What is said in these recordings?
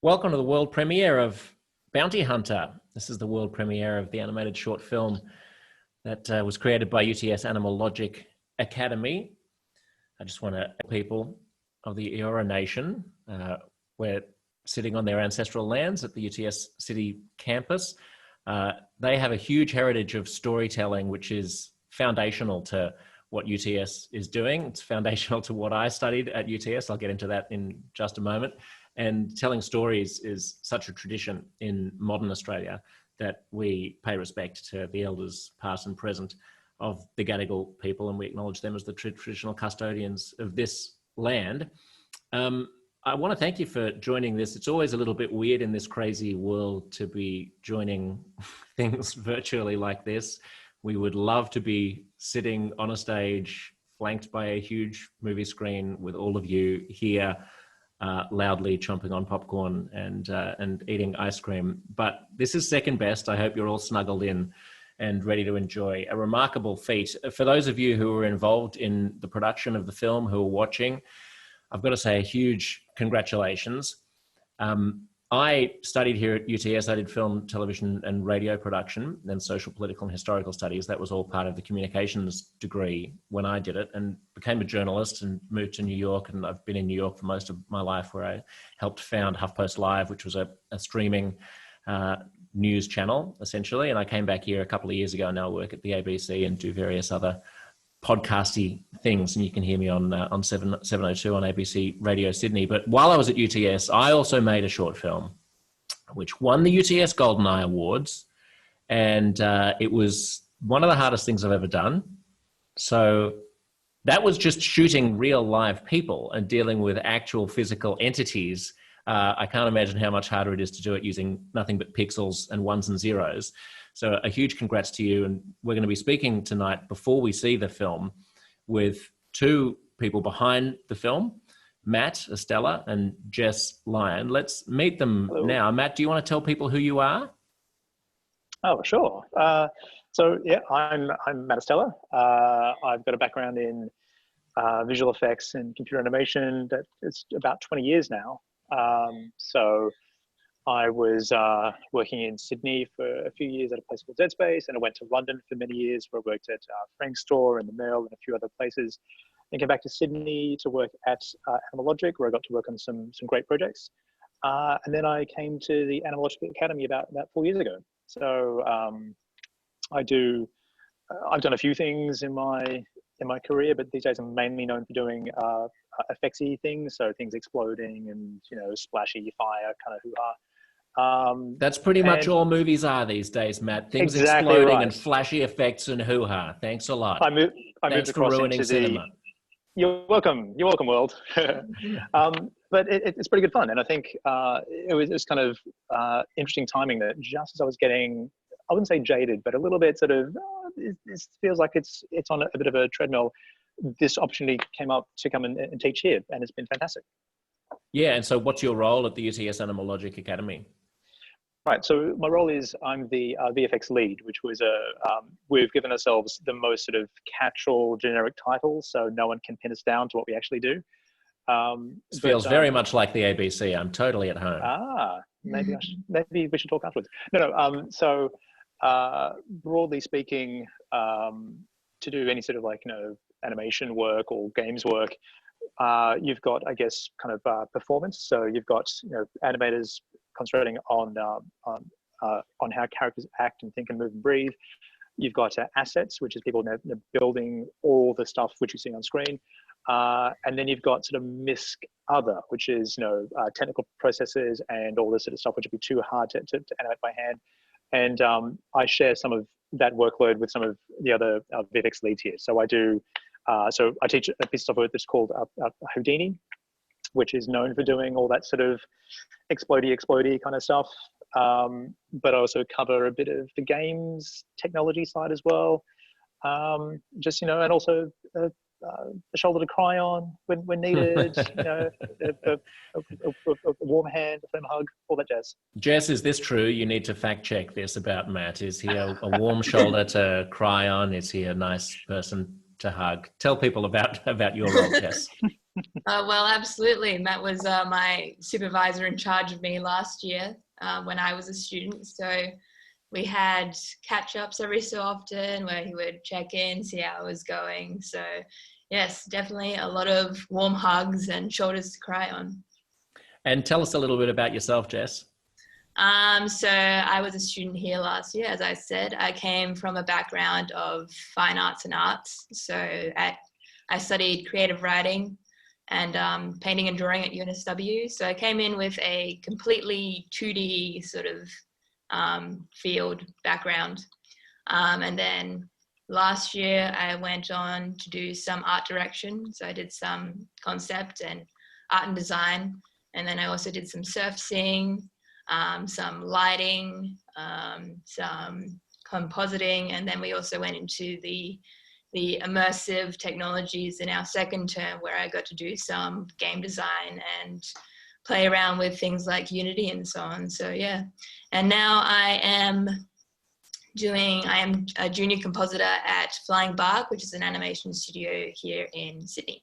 Welcome to the world premiere of Bounty Hunter. This is the world premiere of the animated short film that was created by UTS Animal Logic Academy. I just want to tell people of the Eora Nation. We're sitting on their ancestral lands at the UTS City campus. They have a huge heritage of storytelling, which is foundational to what UTS is doing. It's foundational to what I studied at UTS. I'll get into that in just a moment. And telling stories is such a tradition in modern Australia that we pay respect to the elders past and present of the Gadigal people, and we acknowledge them as the traditional custodians of this land. I want to thank you for joining this. It's always a little bit weird in this crazy world to be joining things virtually like this. We would love to be sitting on a stage flanked by a huge movie screen with all of you here, loudly chomping on popcorn and eating ice cream. But this is second best. I hope you're all snuggled in and ready to enjoy a remarkable feat. For those of you who were involved in the production of the film, who are watching, I've got to say a huge congratulations. I studied here at UTS. I did film, television, and radio production, then social, political, and historical studies. That was all part of the communications degree when I did it, and became a journalist and moved to New York. And I've been in New York for most of my life, where I helped found HuffPost Live, which was a streaming news channel, essentially. And I came back here a couple of years ago, and now I work at the ABC and do various other podcasty things, and you can hear me on 702 on ABC Radio Sydney. But while I was at UTS, I also made a short film which won the UTS Golden Eye Awards, and it was one of the hardest things I've ever done. So that was just shooting real live people and dealing with actual physical entities. I can't imagine how much harder it is to do it using nothing but pixels and ones and zeros. So a huge congrats to you. And we're going to be speaking tonight, before we see the film, with two people behind the film, Matt Estella and Jess Lyon. Let's meet them now. Matt, do you want to tell people who you are? Oh, sure. So yeah, I'm Matt Estella. I've got a background in visual effects and computer animation that it's about 20 years now. So I was working in Sydney for a few years at a place called Z Space, and I went to London for many years, where I worked at Frank Store and the Mail and a few other places. Then came back to Sydney to work at Animal Logic, where I got to work on some great projects. And then I came to the Animal Logic Academy about 4 years ago. So I've done a few things in my career, but these days I'm mainly known for doing effectsy things, so things exploding and splashy fire kind of hoo-ha. That's pretty much all movies are these days, Matt. Things exactly exploding right. and flashy effects and hoo-ha. Thanks a lot. I moved for ruining cinema. You're welcome, world. But it's pretty good fun, and I think it was kind of interesting timing that just as I was getting, I wouldn't say jaded, but a little bit sort of, this feels like it's on a bit of a treadmill. This opportunity came up to come and teach here, and it's been fantastic. Yeah, and so what's your role at the UTS Animal Logic Academy? Right, so my role is I'm the VFX lead, which was we've given ourselves the most sort of catch-all generic title, so no one can pin us down to what we actually do. This feels very much like the ABC. I'm totally at home. Maybe we should talk afterwards. No. So broadly speaking, to do any sort of animation work or games work, you've got, I guess, kind of performance. So you've got animators concentrating on how characters act and think and move and breathe. You've got assets, which is people building all the stuff which you see on screen. And then you've got sort of MISC other, which is technical processes and all this sort of stuff, which would be too hard to animate by hand. And I share some of that workload with some of the other VFX leads here. So I do. So I teach a piece of software that's called Houdini, which is known for doing all that sort of explodey kind of stuff. But I also cover a bit of the games technology side as well. And also a shoulder to cry on when needed, a warm hand, a firm hug, all that jazz. Jess, is this true? You need to fact check this about Matt. Is he a warm shoulder to cry on? Is he a nice person to hug? Tell people about your role, Jess. Well, absolutely. Matt was my supervisor in charge of me last year when I was a student. So we had catch-ups every so often where he would check in, see how I was going. So yes, definitely a lot of warm hugs and shoulders to cry on. And tell us a little bit about yourself, Jess. So I was a student here last year, as I said. I came from a background of fine arts and arts. I studied creative writing and painting and drawing at UNSW. So I came in with a completely 2D sort of field background. And then last year I went on to do some art direction. So I did some concept and art and design. And then I also did some surfacing, some lighting, some compositing, and then we also went into the immersive technologies in our second term, where I got to do some game design and play around with things like Unity and so on. So yeah, and now I am a junior compositor at Flying Bark, which is an animation studio here in Sydney.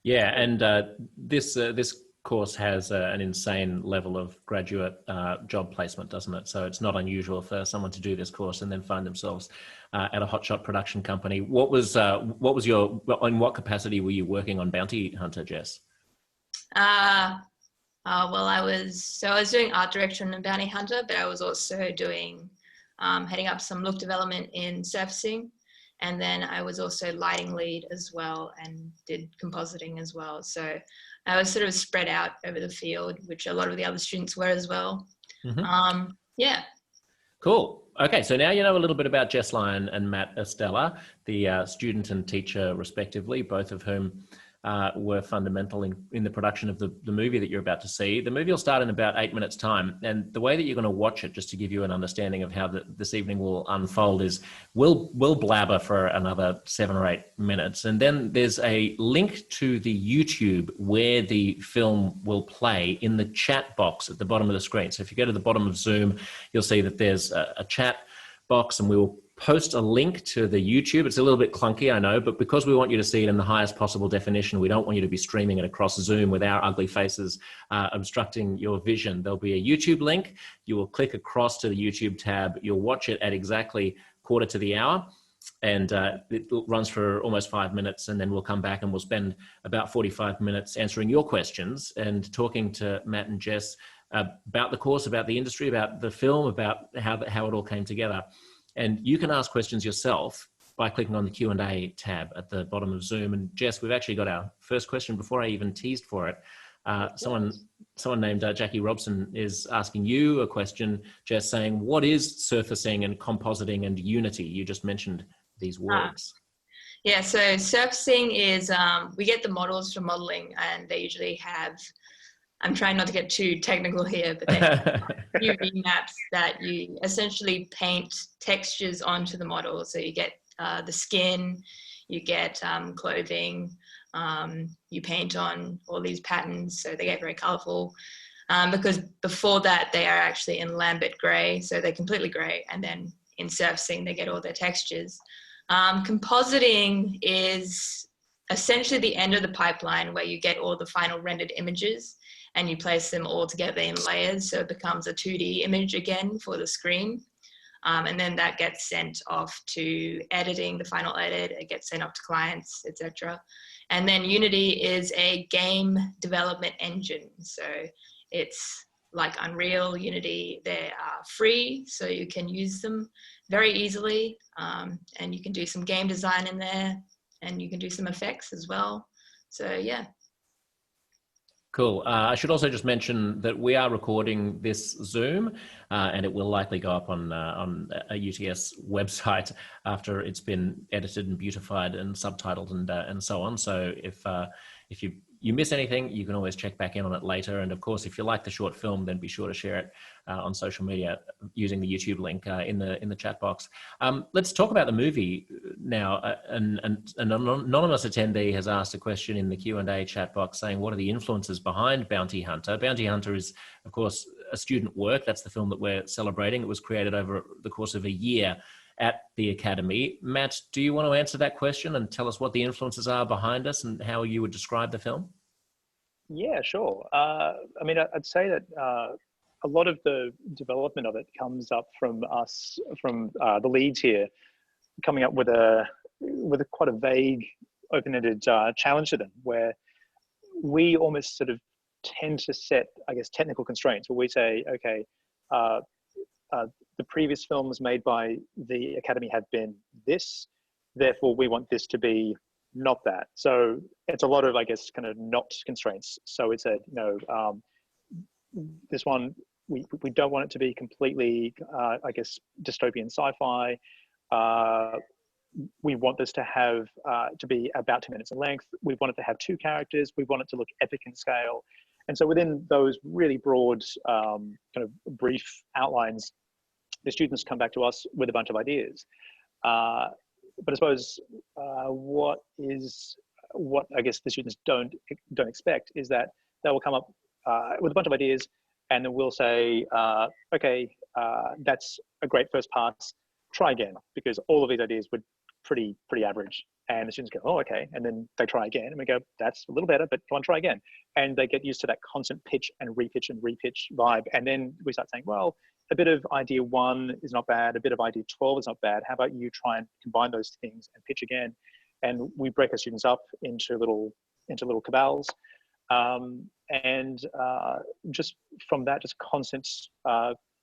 Yeah, and this course has an insane level of graduate job placement, doesn't it? So it's not unusual for someone to do this course and then find themselves at a hotshot production company. In what capacity were you working on Bounty Hunter, Jess? Well, I was doing art direction on Bounty Hunter, but I was also doing heading up some look development in surfacing. And then I was also lighting lead as well and did compositing as well. So I was sort of spread out over the field, which a lot of the other students were as well. Mm-hmm. Yeah. Cool. Okay, so now you know a little bit about Jess Lyon and Matt Estella, the student and teacher respectively, both of whom were fundamental in the production of the movie that you're about to see. The movie will start in about 8 minutes' time, and the way that you're going to watch it, just to give you an understanding of how this evening will unfold, is we'll blabber for another 7 or 8 minutes, and then there's a link to the YouTube where the film will play in the chat box at the bottom of the screen. So if you go to the bottom of Zoom, you'll see that there's a chat box, and we will post a link to the YouTube. It's a little bit clunky, I know, but because we want you to see it in the highest possible definition, we don't want you to be streaming it across Zoom with our ugly faces obstructing your vision. There'll be a YouTube link. You will click across to the YouTube tab. You'll watch it at exactly 1/4 to the hour. And it runs for almost 5 minutes, and then we'll come back and we'll spend about 45 minutes answering your questions and talking to Matt and Jess about the course, about the industry, about the film, about how it all came together. And you can ask questions yourself by clicking on the Q&A tab at the bottom of Zoom. And Jess, we've actually got our first question before I even teased for it. Someone named Jackie Robson is asking you a question, Jess, saying, what is surfacing and compositing and Unity? You just mentioned these words. Yeah, so surfacing is, we get the models for modeling, and they usually have, I'm trying not to get too technical here, but they have UV maps that you essentially paint textures onto the model. So you get the skin, you get clothing, you paint on all these patterns, so they get very colorful. Because before that, they are actually in Lambert gray, so they're completely gray, and then in surfacing, they get all their textures. Compositing is essentially the end of the pipeline where you get all the final rendered images and you place them all together in layers, so it becomes a 2D image again for the screen. And then that gets sent off to editing, the final edit, it gets sent off to clients, etc. And then Unity is a game development engine. So it's like Unreal, Unity, they are free, so you can use them very easily. And you can do some game design in there, and you can do some effects as well. So yeah. Cool. I should also just mention that we are recording this Zoom, and it will likely go up on a UTS website after it's been edited and beautified and subtitled and so on. So if you miss anything, you can always check back in on it later. And of course, if you like the short film, then be sure to share it on social media using the YouTube link in the chat box. Let's talk about the movie now. An anonymous attendee has asked a question in the Q&A chat box saying, what are the influences behind Bounty Hunter? Bounty Hunter is, of course, a student work. That's the film that we're celebrating. It was created over the course of a year at the Academy. Matt, do you want to answer that question and tell us what the influences are behind us and how you would describe the film? Yeah, sure. I mean, I'd say that a lot of the development of it comes up from us, from the leads here, coming up with a quite a vague, open-ended challenge to them, where we almost sort of tend to set, I guess, technical constraints. Where we say, okay, uh, the previous films made by the Academy have been this, therefore we want this to be not that. So it's a lot of, I guess, kind of not constraints. So it's a, this one, we don't want it to be completely, I guess, dystopian sci-fi. We want this to have, to be about 2 minutes in length. We want it to have 2 characters. We want it to look epic in scale. And so within those really broad, kind of brief outlines, the students come back to us with a bunch of ideas. But I suppose what I guess the students don't expect is that they will come up with a bunch of ideas, and then we'll say, okay, that's a great first pass. Try again, because all of these ideas were pretty average. And the students go, oh, okay. And then they try again, and we go, that's a little better, but come on, try again. And they get used to that constant pitch and repitch vibe. And then we start saying, well, a bit of idea 1 is not bad. A bit of idea 12 is not bad. How about you try and combine those things and pitch again? And we break our students up into little cabals. And just from that, just constant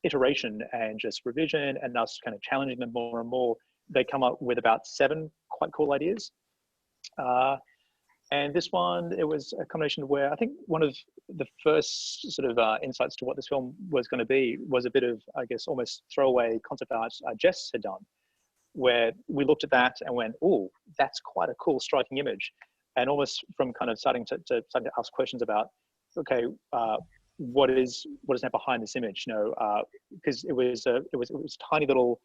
iteration and just revision, and us kind of challenging them more and more, they come up with about 7 quite cool ideas. And this one, it was a combination where I think one of the first sort of insights to what this film was going to be was a bit of, I guess, almost throwaway concept art Jess had done, where we looked at that and went, oh, that's quite a cool, striking image. And almost from kind of starting to ask questions about, okay, what is now behind this image? Because it was a tiny little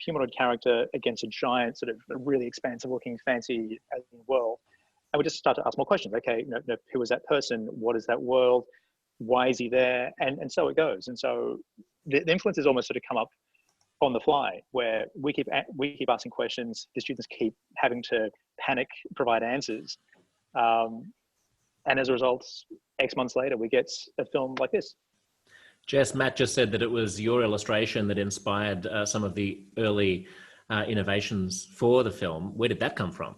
humanoid character against a giant, sort of really expansive looking, fancy world. And we just start to ask more questions. Okay, who is that person? What is that world? Why is he there? And so it goes. And so the influences almost sort of come up on the fly, where we keep asking questions. The students keep having to panic, provide answers. And as a result, X months later, we get a film like this. Jess, Matt just said that it was your illustration that inspired some of the early innovations for the film. Where did that come from?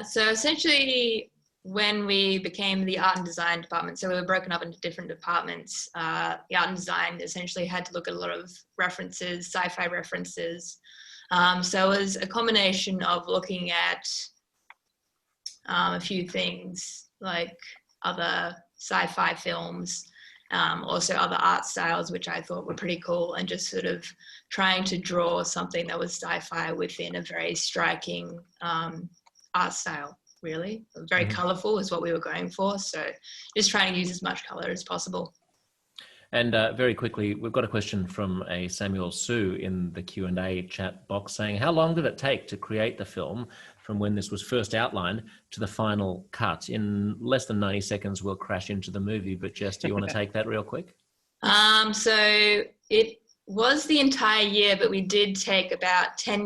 So essentially, when we became the art and design department, so we were broken up into different departments, the art and design essentially had to look at a lot of references, sci-fi references. So it was a combination of looking at a few things like other sci-fi films, also other art styles, which I thought were pretty cool, and just sort of trying to draw something that was sci-fi within a very striking art style, really. Very colorful is what we were going for. So just trying to use as much color as possible. And very quickly, we've got a question from a Samuel Sue in the Q&A chat box saying, how long did it take to create the film from when this was first outlined to the final cut? In less than 90 seconds, we'll crash into the movie. But Jess, do you want to take that real quick? So it was the entire year, but we did take about 10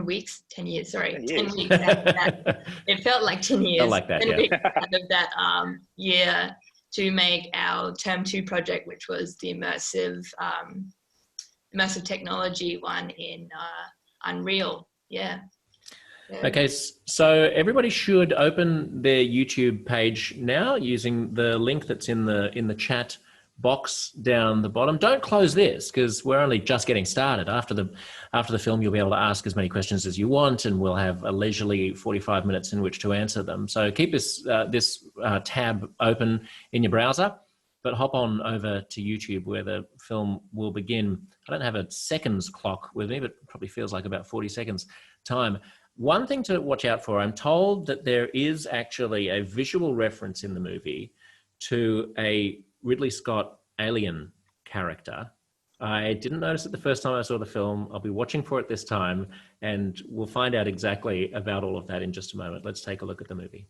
weeks after that. It felt like 10 years. Felt like that, 10 weeks out of that year to make our term 2 project, which was the immersive technology one in Unreal. Yeah. Okay, so everybody should open their YouTube page now using the link that's in the chat box down the bottom. Don't close this, because we're only just getting started. After the film, you'll be able to ask as many questions as you want, and we'll have a leisurely 45 minutes in which to answer them. So keep this tab open in your browser, but hop on over to YouTube where the film will begin. I don't have a seconds clock with me, but it probably feels like about 40 seconds time. One thing to watch out for, I'm told that there is actually a visual reference in the movie to a Ridley Scott alien character. I didn't notice it the first time I saw the film. I'll be watching for it this time, and we'll find out exactly about all of that in just a moment. Let's take a look at the movie.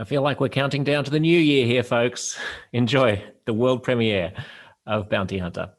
I feel like we're counting down to the new year here, folks. Enjoy the world premiere of Bounty Hunter.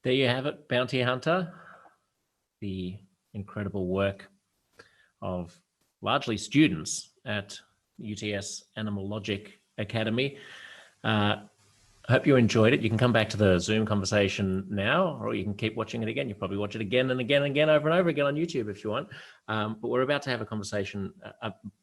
There you have it, Bounty Hunter. The incredible work of largely students at UTS Animal Logic Academy. I hope you enjoyed it. You can come back to the Zoom conversation now, or you can keep watching it again. You probably watch it again and again and again, over and over again on YouTube if you want. But we're about to have a conversation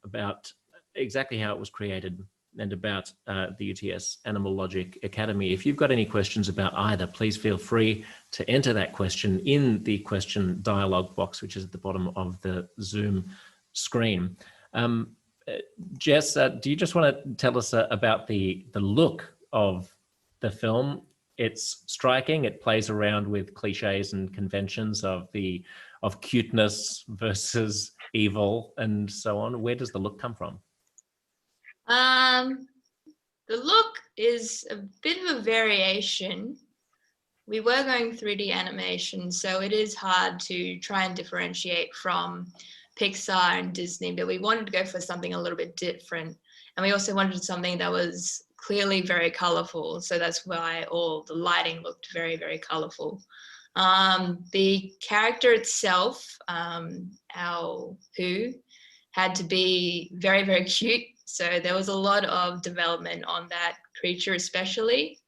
about exactly how it was created and about the UTS Animal Logic Academy. If you've got any questions about either, please feel free to enter that question in the question dialog box, which is at the bottom of the Zoom screen. Jess, do you just want to tell us about the look of the film? It's striking. It plays around with cliches and conventions of cuteness versus evil and so on. Where does the look come from? The look is a bit of a variation. We were going 3D animation, so it is hard to try and differentiate from Pixar and Disney, but we wanted to go for something a little bit different. And we also wanted something that was clearly very colorful. So that's why all the lighting looked very, very colorful. The character itself, our Who, had to be very, very cute. So there was a lot of development on that creature especially.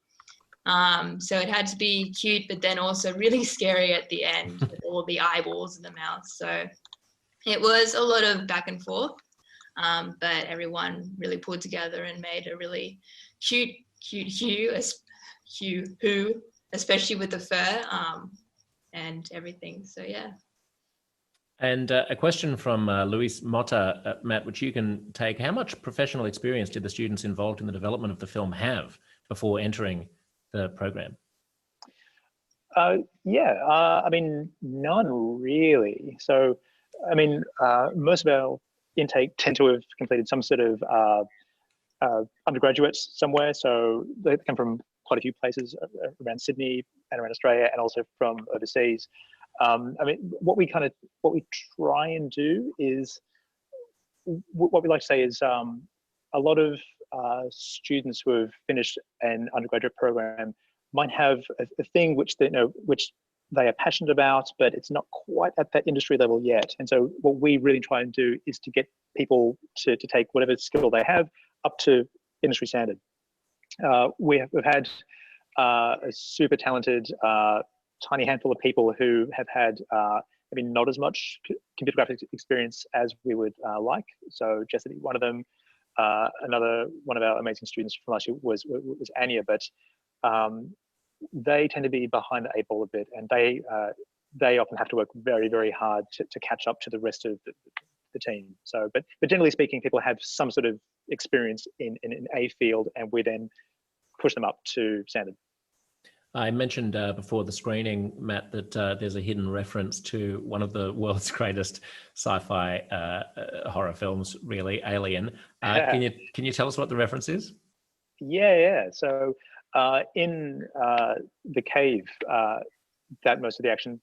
So it had to be cute, but then also really scary at the end with all the eyeballs in the mouth. So it was a lot of back and forth, but everyone really pulled together and made a really cute Who, especially with the fur and everything. So yeah. And a question from Luis Mota, Matt, which you can take. How much professional experience did the students involved in the development of the film have before entering the program? I mean, none really. So, I mean, most of our intake tend to have completed some sort of undergraduates somewhere. So they come from quite a few places around Sydney and around Australia, and also from overseas. I mean, what we try and do is, what we like to say is, a lot of students who have finished an undergraduate program might have a thing which they are passionate about, but it's not quite at that industry level yet. And so what we really try and do is to get people to take whatever skill they have up to industry standard. We've had a super talented tiny handful of people who have had maybe not as much computer graphics experience as we would like. So Jessica, one of them, another one of our amazing students from last year was Anya, but they tend to be behind the eight ball a bit, and they often have to work very, very hard to catch up to the rest of the team. So, but generally speaking, people have some sort of experience in a field, and we then push them up to standard. I mentioned before the screening, Matt, that there's a hidden reference to one of the world's greatest sci-fi horror films, really, Alien. Can you tell us what the reference is? Yeah. So in the cave that most of the action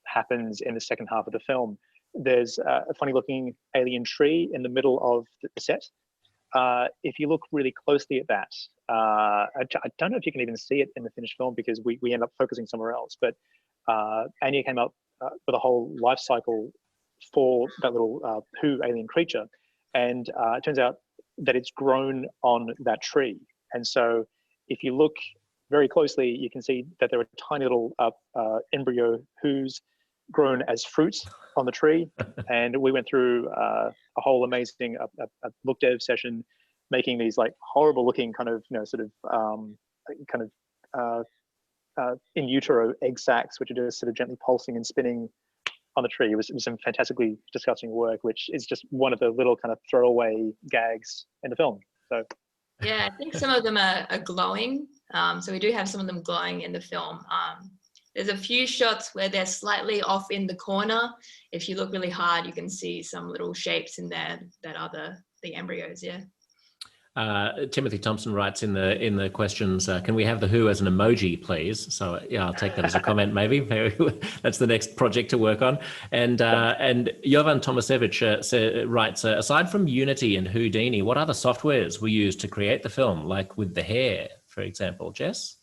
happens in the second half of the film, there's a funny-looking alien tree in the middle of the set. If you look really closely at that, I don't know if you can even see it in the finished film because we end up focusing somewhere else, but Anya came up with a whole life cycle for that little Who alien creature. And it turns out that it's grown on that tree. And so if you look very closely, you can see that there are tiny little embryo Who's grown as fruit on the tree. And we went through a whole amazing look dev session, making these like horrible looking kind of, in utero egg sacs, which are just sort of gently pulsing and spinning on the tree. It was some fantastically disgusting work, which is just one of the little kind of throwaway gags in the film. So yeah, I think some of them are glowing. So we do have some of them glowing in the film. There's a few shots where they're slightly off in the corner. If you look really hard, you can see some little shapes in there that are the embryos, yeah. Timothy Thompson writes in the questions, can we have the Who as an emoji, please? So yeah, I'll take that as a comment, maybe. That's the next project to work on. And Jovan Tomasevich writes, aside from Unity and Houdini, what other softwares were used to create the film, like with the hair, for example? Jess?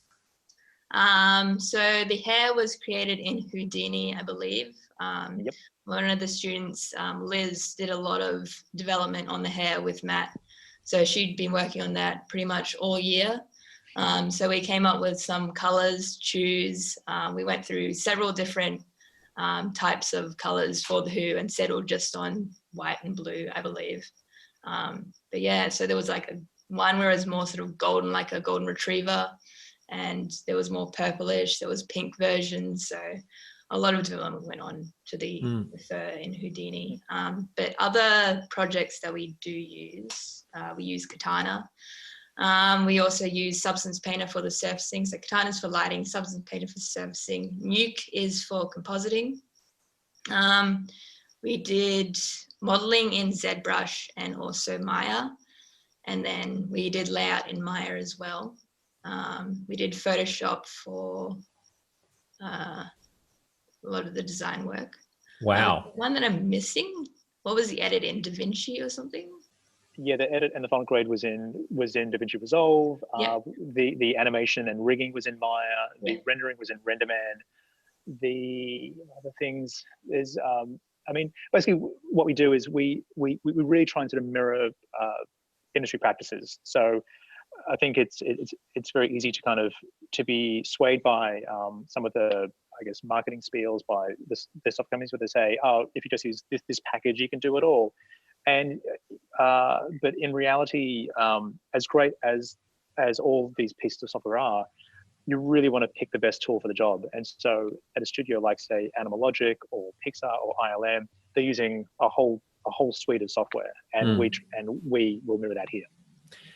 So the hair was created in Houdini, I believe. Yep. One of the students, Liz, did a lot of development on the hair with Matt. So she'd been working on that pretty much all year. So we came up with some colors, choose. We went through several different types of colors for the Who and settled just on white and blue, I believe. But yeah, so there was like one where it was more sort of golden, like a golden retriever, and there was more purplish, there was pink versions. So a lot of development went on to the fur in Houdini. But other projects that we do use, we use Katana. We also use Substance Painter for the surfacing. So Katana is for lighting, Substance Painter for surfacing. Nuke is for compositing. We did modeling in ZBrush and also Maya. And then we did layout in Maya as well. We did Photoshop for a lot of the design work. Wow. One that I'm missing, what was the edit in DaVinci or something? Yeah, the edit and the font grade was in DaVinci Resolve. Yeah. The animation and rigging was in Maya. Yeah. The rendering was in RenderMan. The other things is, I mean, basically what we do is we really try and sort of mirror industry practices. So I think it's very easy to kind of to be swayed by some of the, I guess, marketing spiels by the software companies where they say, oh, if you just use this package, you can do it all. And but in reality, as great as all these pieces of software are, you really want to pick the best tool for the job. And so at a studio like, say, Animal Logic or Pixar or ILM, they're using a whole suite of software, and we will mirror that here.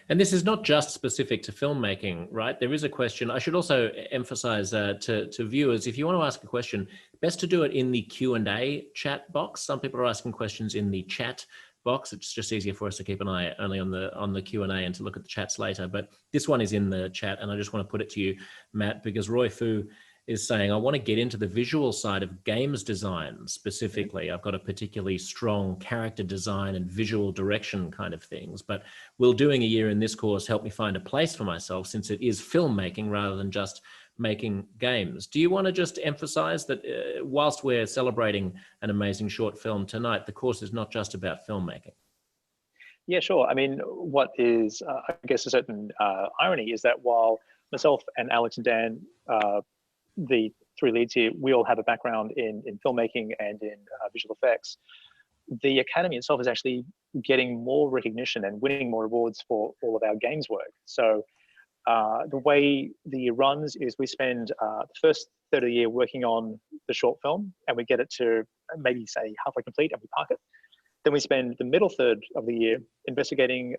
And this is not just specific to filmmaking, right? There is a question. I should also emphasize to viewers, if you want to ask a question, best to do it in the Q&A chat box. Some people are asking questions in the chat box. It's just easier for us to keep an eye only on the Q&A and to look at the chats later. But this one is in the chat, and I just want to put it to you, Matt, because Roy Fu is saying, I want to get into the visual side of games design specifically. I've got a particularly strong character design and visual direction kind of things, but will doing a year in this course help me find a place for myself, since it is filmmaking rather than just making games? Do you want to just emphasize that whilst we're celebrating an amazing short film tonight, the course is not just about filmmaking? Yeah, sure. I mean, what is, I guess, a certain irony is that while myself and Alex and Dan, the three leads here, we all have a background in filmmaking and in visual effects, the Academy itself is actually getting more recognition and winning more awards for all of our games work. So the way the year runs is we spend the first third of the year working on the short film, and we get it to maybe say halfway complete, and we park it. Then we spend the middle third of the year investigating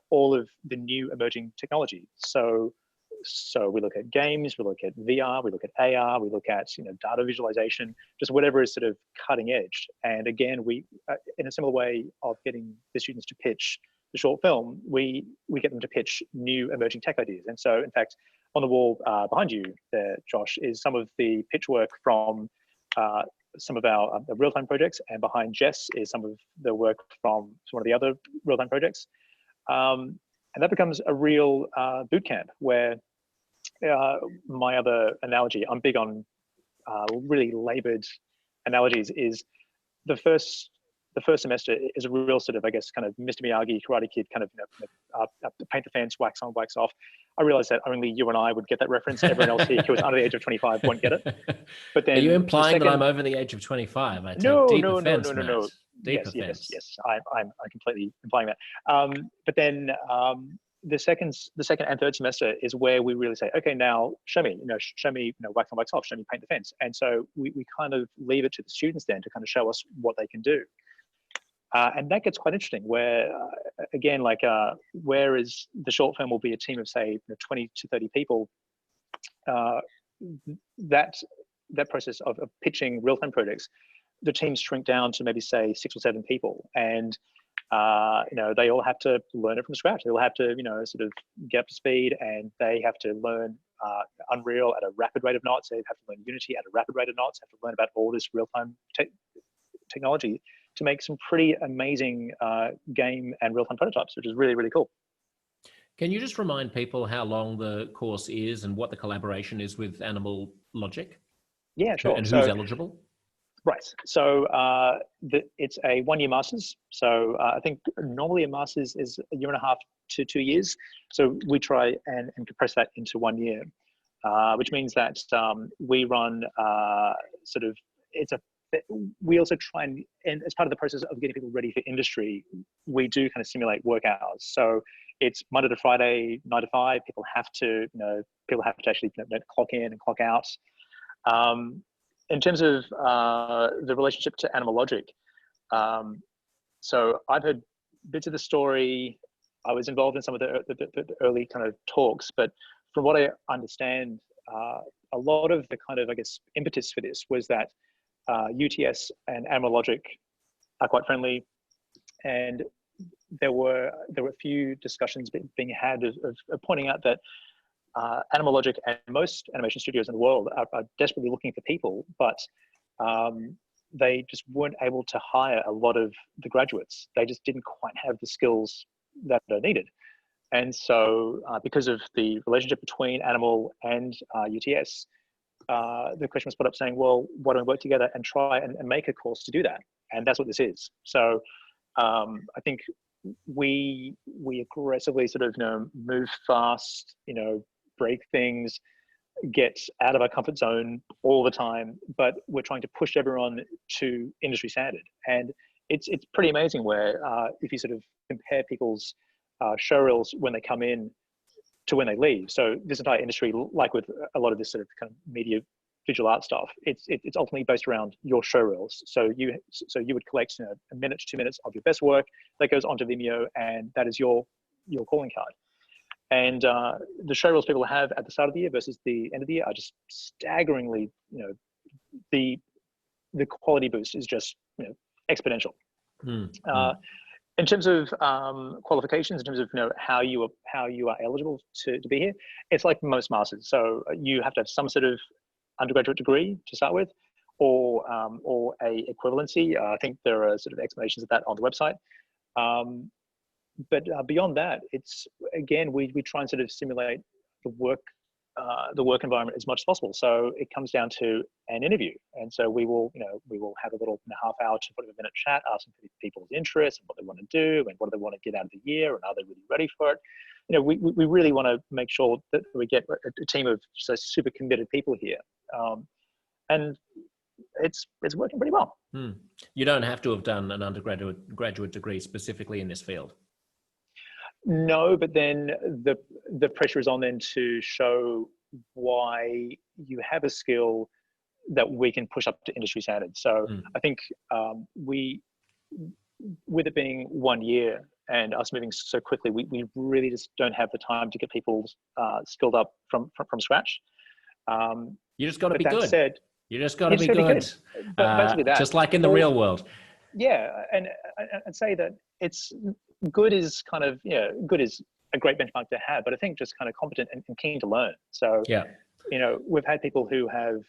all of the new emerging technology. So we look at games, we look at VR, we look at AR, we look at data visualization, just whatever is sort of cutting edge. And again, we in a similar way of getting the students to pitch the short film, we get them to pitch new emerging tech ideas. And so, in fact, on the wall behind you there, Josh, is some of the pitch work from some of our real-time projects, and behind Jess is some of the work from one of the other real-time projects. And that becomes a real boot camp where my other analogy, I'm big on really labored analogies, is the first semester is a real sort of, I guess, kind of Mr. Miyagi, Karate Kid kind of, paint the fence, wax on, wax off. I realized that only you and I would get that reference. Everyone else here who was under the age of 25 won't get it. But then, are you implying that I'm over the age of 25? I take no. Deep offense. Yes. I'm completely implying that. But then the second and third semester is where we really say, okay, now show me, wax on, wax off, show me paint the fence. And so we kind of leave it to the students then to kind of show us what they can do. And that gets quite interesting where, again, whereas the short film will be a team of, say, 20 to 30 people, that process of pitching real-time projects, the teams shrink down to maybe, say, 6 or 7 people. And, they all have to learn it from scratch. They'll have to, sort of get up to speed, and they have to learn Unreal at a rapid rate of knots. They have to learn Unity at a rapid rate of knots, have to learn about all this real-time technology to make some pretty amazing game and real-time prototypes, which is really, really cool. Can you just remind people how long the course is and what the collaboration is with Animal Logic? Yeah, sure. And who's eligible? Right. So it's a 1 year master's. So I think normally a master's is a year and a half to 2 years. So we try and compress that into 1 year, which means that we run sort of, we also try and as part of the process of getting people ready for industry, we do kind of simulate work hours. So it's Monday to Friday, 9 to 5. People have to actually clock in and clock out. In terms of the relationship to Animal Logic, so I've heard bits of the story. I was involved in some of the early kind of talks, but from what I understand, a lot of the kind of, I guess, impetus for this was that UTS and Animal Logic are quite friendly, and there were a few discussions being had of pointing out that Animal Logic and most animation studios in the world are desperately looking for people, but they just weren't able to hire a lot of the graduates. They just didn't quite have the skills that are needed. And so because of the relationship between Animal and UTS, the question was put up saying, well, why don't we work together and try and make a course to do that? And that's what this is. So I think we aggressively sort of, move fast, break things, get out of our comfort zone all the time, but we're trying to push everyone to industry standard. And it's pretty amazing where if you sort of compare people's show reels when they come in to when they leave. So this entire industry, like with a lot of this sort of kind of media visual art stuff, it's ultimately based around your show reels. So you would collect a minute to 2 minutes of your best work that goes onto Vimeo, and that is your calling card. And the show reels people have at the start of the year versus the end of the year are just staggeringly, the quality boost is just exponential. In terms of qualifications, in terms of how you are eligible to be here, it's like most masters. So you have to have some sort of undergraduate degree to start with, or a equivalency. I think there are sort of explanations of that on the website. But beyond that, it's again we try and sort of simulate the work environment as much as possible. So it comes down to an interview, and so we will have a little half-hour to 45-minute chat, asking people's interests and what they want to do and what do they want to get out of the year and are they really ready for it. We really want to make sure that we get a team of just super committed people here, and it's working pretty well. You don't have to have done an graduate degree specifically in this field. No, but then the pressure is on then to show why you have a skill that we can push up to industry standards. So I think with it being 1 year and us moving so quickly, we really just don't have the time to get people skilled up from scratch. You just got to be good. Said, you just got to be good. Basically that. Just like in the real world. Yeah, and I'd say that it's good is kind of good is a great benchmark to have, but I think just kind of competent and keen to learn. So yeah, we've had people who have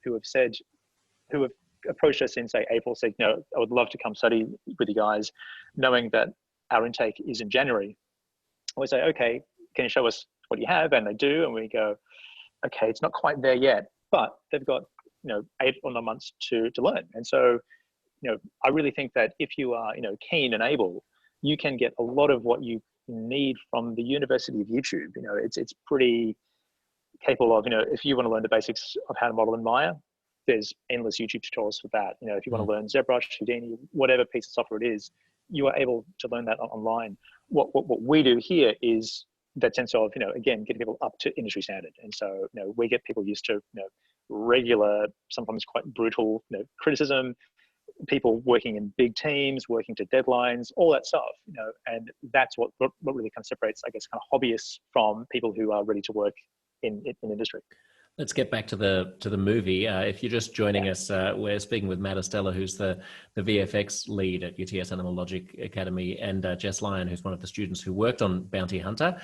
who have approached us in say April, said I would love to come study with you guys, knowing that our intake is in January. We say, okay, can you show us what you have? And they do, and we go, okay, it's not quite there yet, but they've got 8 or 9 months to learn. And so I really think that if you are keen and able, you can get a lot of what you need from the University of YouTube. It's pretty capable of, if you want to learn the basics of how to model in Maya, there's endless YouTube tutorials for that. If you want to learn ZBrush, Houdini, whatever piece of software it is, you are able to learn that online. What we do here is that sense of, again, getting people up to industry standard. And so, we get people used to, regular, sometimes quite brutal, criticism, people working in big teams, working to deadlines, all that stuff, and that's what really kind of separates, I guess, kind of hobbyists from people who are ready to work in industry. Let's get back to the movie. If you're just joining us, we're speaking with Matt Estella, who's the VFX lead at UTS Animal Logic Academy, and Jess Lyon, who's one of the students who worked on Bounty Hunter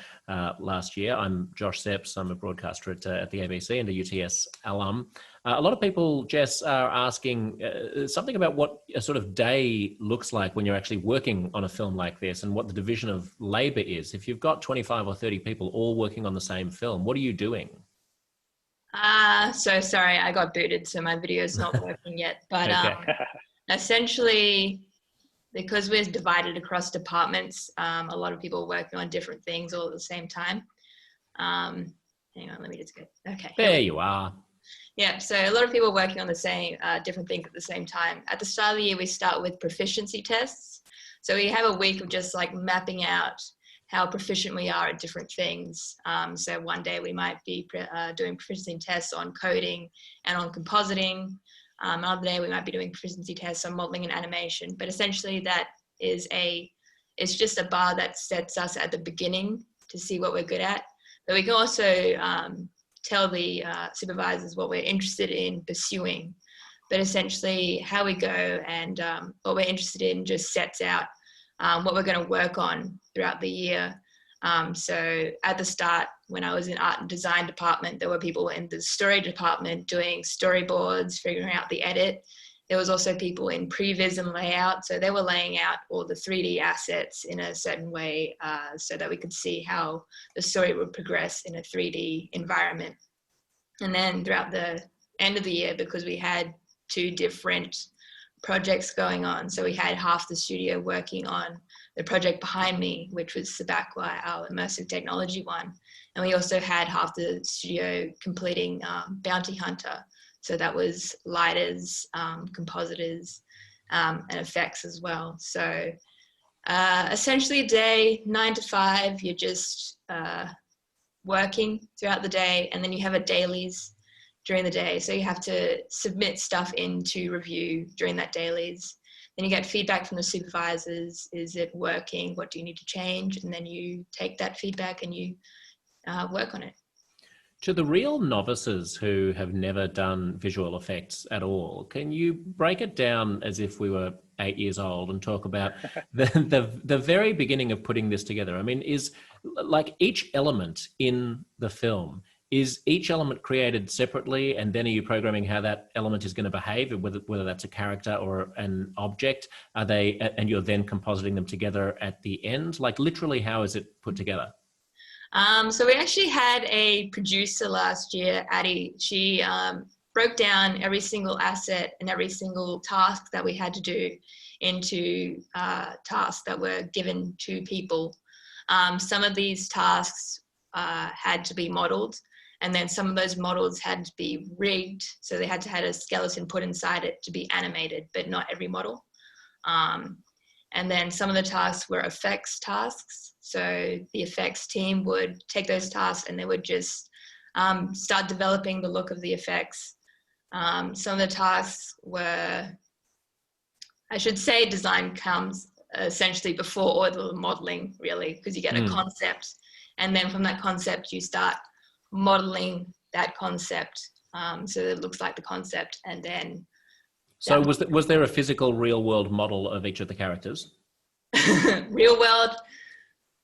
last year. I'm Josh Sepps. I'm a broadcaster at the ABC and a UTS alum. A lot of people, Jess, are asking something about what a sort of day looks like when you're actually working on a film like this, and what the division of labor is. If you've got 25 or 30 people all working on the same film, what are you doing? So sorry, I got booted, so my video is not working yet. But Okay. essentially, because we're divided across departments, a lot of people working on different things all at the same time. Hang on, let me just get, okay. There you are. Yeah, so a lot of people working on the same, different things at the same time. At the start of the year, we start with proficiency tests. So we have a week of just like mapping out how proficient we are at different things. So one day we might be doing proficiency tests on coding and on compositing. Another day we might be doing proficiency tests on modeling and animation. But essentially that is it's just a bar that sets us at the beginning to see what we're good at. But we can also tell the supervisors what we're interested in pursuing. But essentially how we go and what we're interested in just sets out what we're going to work on throughout the year. So at the start, when I was in art and design department, there were people in the story department doing storyboards, figuring out the edit. There was also people in previs and layout. So they were laying out all the 3D assets in a certain way so that we could see how the story would progress in a 3D environment. And then throughout the end of the year, because we had 2 different projects going on. So we had half the studio working on the project behind me, which was Sabakwa, our immersive technology one. And we also had half the studio completing Bounty Hunter. So that was lighters, compositors, and effects as well. So essentially a day, 9 to 5, you're just working throughout the day, and then you have a dailies during the day. So you have to submit stuff into review during that dailies. Then you get feedback from the supervisors. Is it working? What do you need to change? And then you take that feedback and you work on it. To the real novices who have never done visual effects at all, can you break it down as if we were 8 years old and talk about the very beginning of putting this together? I mean, is like each element in the film, is each element created separately, and then are you programming how that element is going to behave, whether that's a character or an object? Are they, and you're then compositing them together at the end? Like literally, how is it put together? So we actually had a producer last year, Addie. She broke down every single asset and every single task that we had to do into tasks that were given to people. Some of these tasks had to be modeled, and then some of those models had to be rigged. So they had to have a skeleton put inside it to be animated, but not every model. And then some of the tasks were effects tasks. So the effects team would take those tasks and they would just start developing the look of the effects. Some of the tasks were, I should say, design comes essentially before all the modeling, really, because you get a concept. And then from that concept, you start modeling that concept so that it looks like the concept. And then so was there a physical real world model of each of the characters? Real world?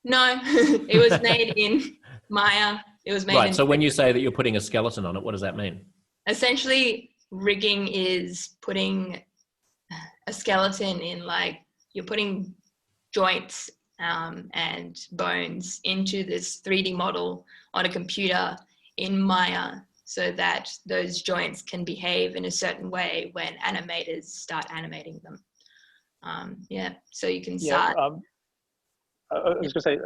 No, it was made in Maya. It was made right. in So when you say that you're putting a skeleton on it, what does that mean? Essentially, rigging is putting a skeleton in, like, you're putting joints and bones into this 3D model on a computer in Maya, so that those joints can behave in a certain way when animators start animating them. So you can start. I was going to say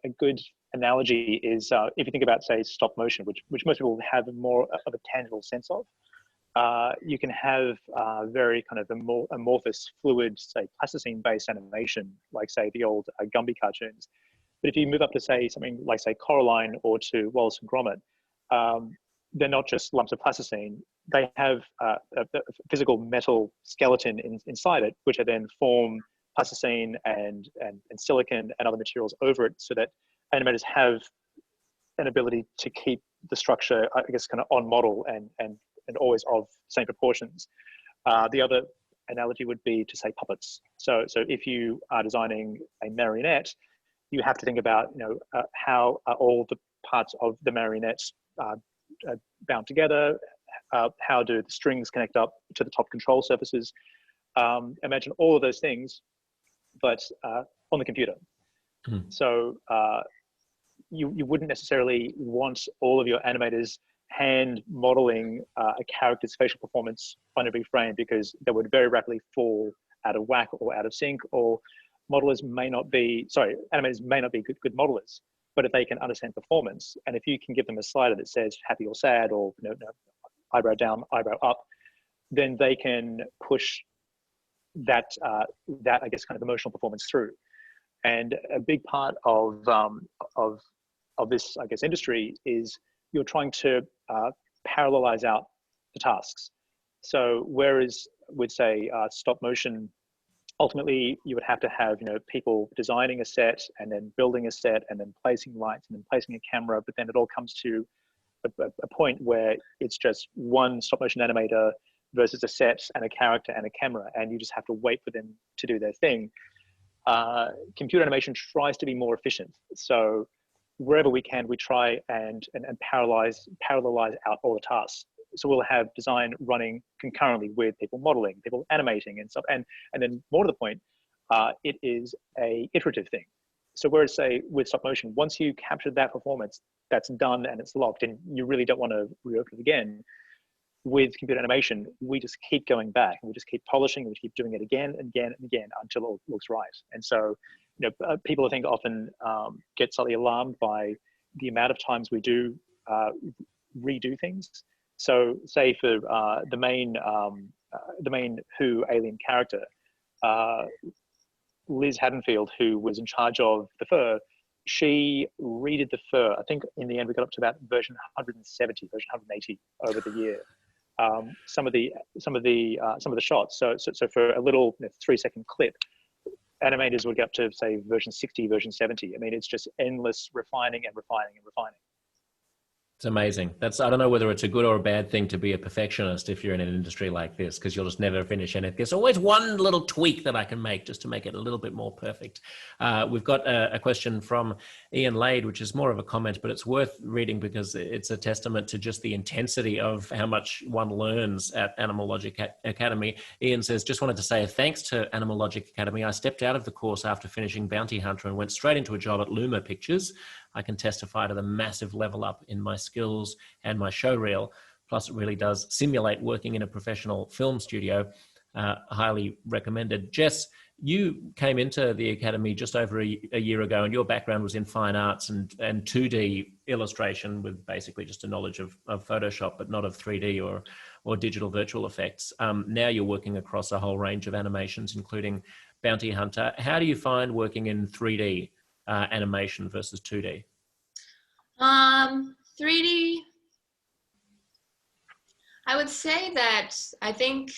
a good analogy is if you think about, say, stop motion, which most people have more of a tangible sense of. You can have very kind of amorphous, fluid, say, plasticine-based animation, like, say, the old Gumby cartoons. But if you move up to, say, something like, say, Coraline or to Wallace and Gromit, they're not just lumps of plasticine. They have a physical metal skeleton inside it, which are then form plasticine and silicon and other materials over it, so that animators have an ability to keep the structure, I guess, kind of on model and always of same proportions. The other analogy would be to, say, puppets. So if you are designing a marionette, you have to think about, how are all the parts of the marionettes bound together? How do the strings connect up to the top control surfaces? Imagine all of those things, but on the computer. So you wouldn't necessarily want all of your animators hand modeling a character's facial performance on every frame, because they would very rapidly fall out of whack or out of sync, or animators may not be good modelers. But if they can understand performance, and if you can give them a slider that says happy or sad, or eyebrow down, eyebrow up, then they can push that I guess kind of emotional performance through. And a big part of this, I guess, industry is you're trying to parallelize out the tasks. So whereas with say stop motion, ultimately you would have to have people designing a set and then building a set and then placing lights and then placing a camera, but then it all comes to a point where it's just one stop motion animator versus a set and a character and a camera, and you just have to wait for them to do their thing. Computer animation tries to be more efficient. So wherever we can, we try and parallelize out all the tasks. So we'll have design running concurrently with people modeling, people animating and stuff. And then more to the point, it is a iterative thing. So whereas say with stop motion, once you capture that performance, that's done and it's locked and you really don't want to reopen it again. With computer animation, we just keep going back and we just keep polishing and we keep doing it again and again and again until it looks right. And so, people I think often get slightly alarmed by the amount of times we do redo things. So say for the main Who alien character, Liz Haddonfield, who was in charge of the fur, she redid the fur. I think in the end we got up to about version 170, version 180 over the year. Some of the shots. So for a little 3-second clip, animators would get up to say version 60, version 70. I mean, it's just endless refining and refining and refining. It's amazing. I don't know whether it's a good or a bad thing to be a perfectionist if you're in an industry like this, because you'll just never finish anything. There's always one little tweak that I can make just to make it a little bit more perfect. We've got a question from Ian Lade, which is more of a comment, but it's worth reading because it's a testament to just the intensity of how much one learns at Animal Logic Academy. Ian says, just wanted to say thanks to Animal Logic Academy. I stepped out of the course after finishing Bounty Hunter and went straight into a job at Luma Pictures. I can testify to the massive level up in my skills and my show reel. Plus, it really does simulate working in a professional film studio. Highly recommended. Jess, you came into the Academy just over a year ago, and your background was in fine arts and 2D illustration with basically just a knowledge of Photoshop, but not of 3D or digital virtual effects. Now you're working across a whole range of animations, including Bounty Hunter. How do you find working in 3D? Animation versus 2D? 3D, I would say that I think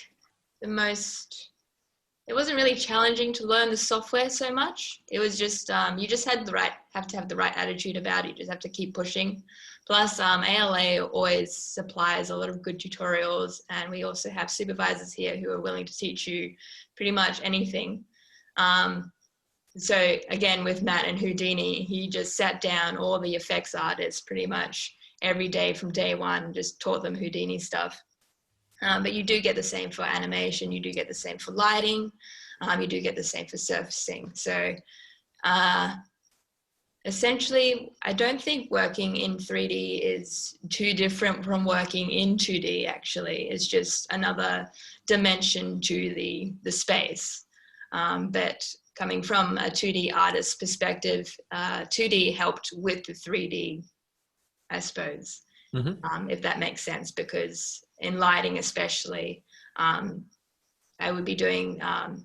it wasn't really challenging to learn the software so much. It was just, you just have to have the right attitude about it. You just have to keep pushing. Plus, ALA always supplies a lot of good tutorials, and we also have supervisors here who are willing to teach you pretty much anything. So again, with Matt and Houdini, he just sat down all the effects artists pretty much every day from day one, just taught them Houdini stuff. But you do get the same for animation, you do get the same for lighting, you do get the same for surfacing. So essentially, I don't think working in 3D is too different from working in 2D actually. It's just another dimension to the space. But coming from a 2D artist perspective, 2D helped with the 3D, I suppose, if that makes sense, because in lighting especially, I would be doing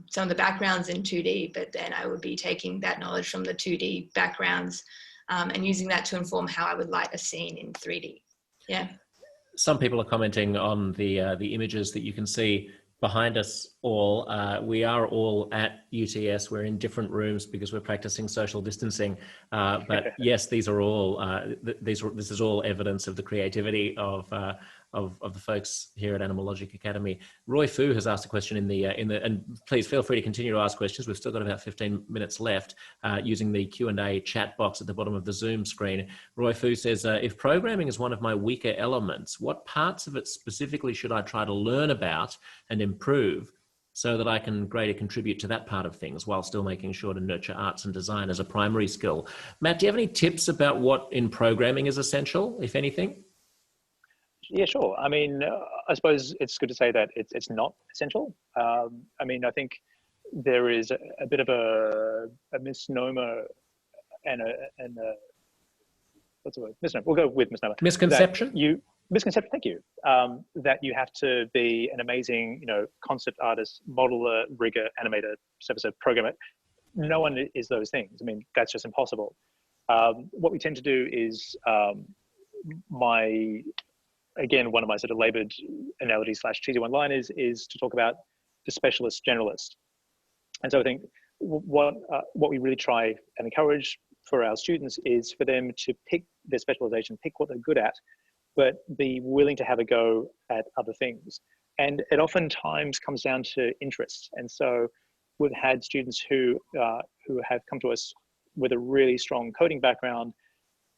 some of the backgrounds in 2D, but then I would be taking that knowledge from the 2D backgrounds and using that to inform how I would light a scene in 3D. Yeah. Some people are commenting on the images that you can see behind us all. We are all at UTS. We're in different rooms because we're practicing social distancing. But yes, these are all this is all evidence of the creativity of the folks here at Animal Logic Academy. Roy Fu has asked a question in the and please feel free to continue to ask questions. We've still got about 15 minutes left using the Q&A chat box at the bottom of the Zoom screen. Roy Fu says, if programming is one of my weaker elements, what parts of it specifically should I try to learn about and improve so that I can greater contribute to that part of things while still making sure to nurture arts and design as a primary skill. Matt, do you have any tips about what in programming is essential, if anything? Yeah, sure. I mean, I suppose it's good to say that it's not essential. I mean, I think there is a bit of a misnomer and a what's the word? Misnomer. We'll go with misnomer. Misconception? Misconception. Thank you. That you have to be an amazing, concept artist, modeler, rigger, animator, servicer, programmer. No one is those things. I mean, that's just impossible. What we tend to do is one of my sort of labored analogies / cheesy one-liners is to talk about the specialist generalist. And so I think what we really try and encourage for our students is for them to pick their specialization, pick what they're good at, but be willing to have a go at other things. And it oftentimes comes down to interests. And so we've had students who have come to us with a really strong coding background,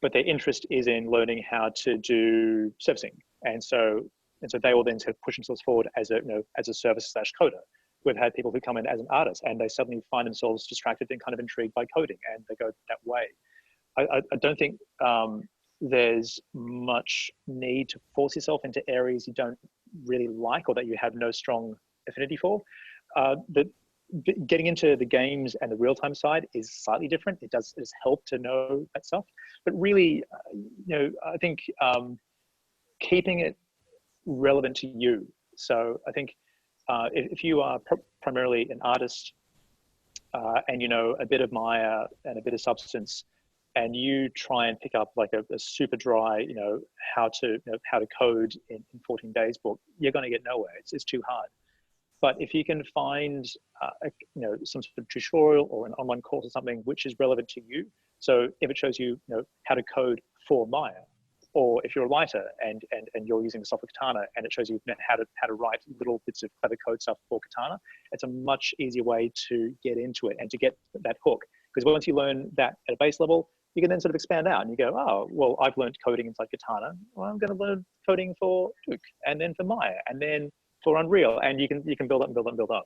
but their interest is in learning how to do servicing. And so they will then sort of push themselves forward as a service / coder. We've had people who come in as an artist and they suddenly find themselves distracted and kind of intrigued by coding, and they go that way. I don't think there's much need to force yourself into areas you don't really like or that you have no strong affinity for. Getting into the games and the real-time side is slightly different. It does help to know that stuff, but really, I think keeping it relevant to you. So I think if you are primarily an artist and a bit of Maya and a bit of Substance, and you try and pick up like a super dry, how to code in 14 days book, you're going to get nowhere. It's too hard. But if you can find, some sort of tutorial or an online course or something which is relevant to you, so if it shows you, how to code for Maya, or if you're a writer and you're using the software Katana and it shows you how to write little bits of clever code stuff for Katana, it's a much easier way to get into it and to get that hook. Because once you learn that at a base level, you can then sort of expand out and you go, oh, well, I've learned coding inside Katana. Well, I'm going to learn coding for Duke and then for Maya and then for Unreal, and you can build up and build up and build up.